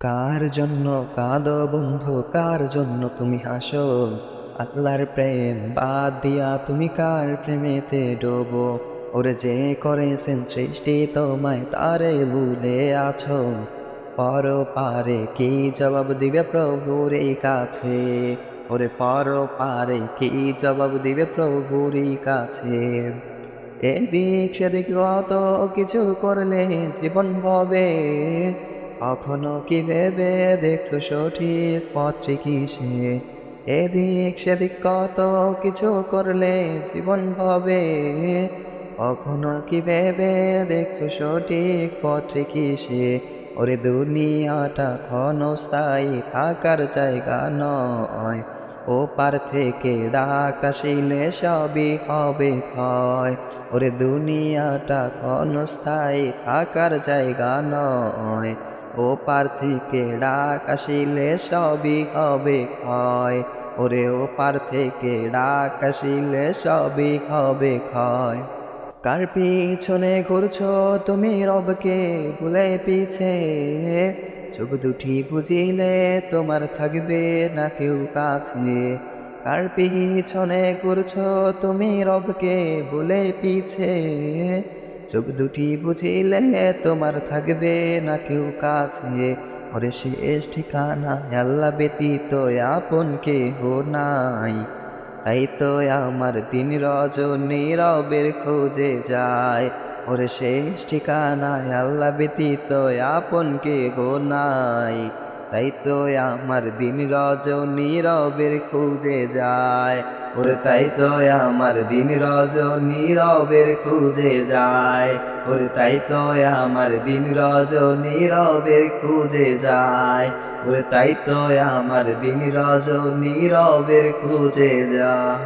কার জন্য কাঁদো বন্ধু, কার জন্য তুমি হাসো? আল্লাহর প্রেম বাদ দিয়া তুমি কার প্রেমেতে ডোবো? ওরে যে করেছেন সৃষ্টি তোমায় তারে ভুলে আছো। পর পারে কি জবাব দিবে প্রভুর এই কাছে? ওরে পর পারে কি জবাব দিবে প্রভুর এই কাছে? এদিক সেদিক কত কিছু করলে জীবন হবে, কখনো কি ভেবে দেখছো সঠিক পথটি কিসে? এদিক সেদিক কত কিছু করলে জীবন হবে, কখনো কি ভেবে দেখছো সঠিক পথটি কিসে? ওরে দুনিয়াটা ক্ষণস্থায়ী থাকার জায়গা নয়, ও পার থেকে ডাক আসিলে সবই হবে ক্ষয়। ওরে দুনিয়াটা ক্ষণস্থায়ী থাকার জায়গা নয়, ও পার থেকে ডাক আসিলে সবই হবে ক্ষয়। ওরে ও পার থেকে ডাক আসিলে সবই হবে ক্ষয়। কার পিছনে ঘুরছো তুমি রবকে ভুলে পিছে? চোখ দুটি বুঝিলে তোমার থাকবে না কেউ কাছে। কার পিছনে ঘুরছো তুমি রবকে ভুলে পিছে? চোখ দুটি বুঝিলে তোমার থাকবে না কেউ কাছে। ওরে শেষ ঠিকানা আল্লাহ ব্যতীত আপন কেহ নাই, তাই তো আমার দিন রজনী রবের খোঁজে যায়। ওরে শেষ ঠিকানায় আল্লাহ ব্যতীত আপন কেহ নাই, তাই তো আমার দিন রজনী রবের খোঁজে যায়। ওরে তাই তো আমার দিন রজনী রবের খোঁজে যায়। ওরে তাই তো আমার দিন রজনী রবের খোঁজে যায়। ওরে তাই তো আমার দিন রজনী রবের খুঁজে যায়।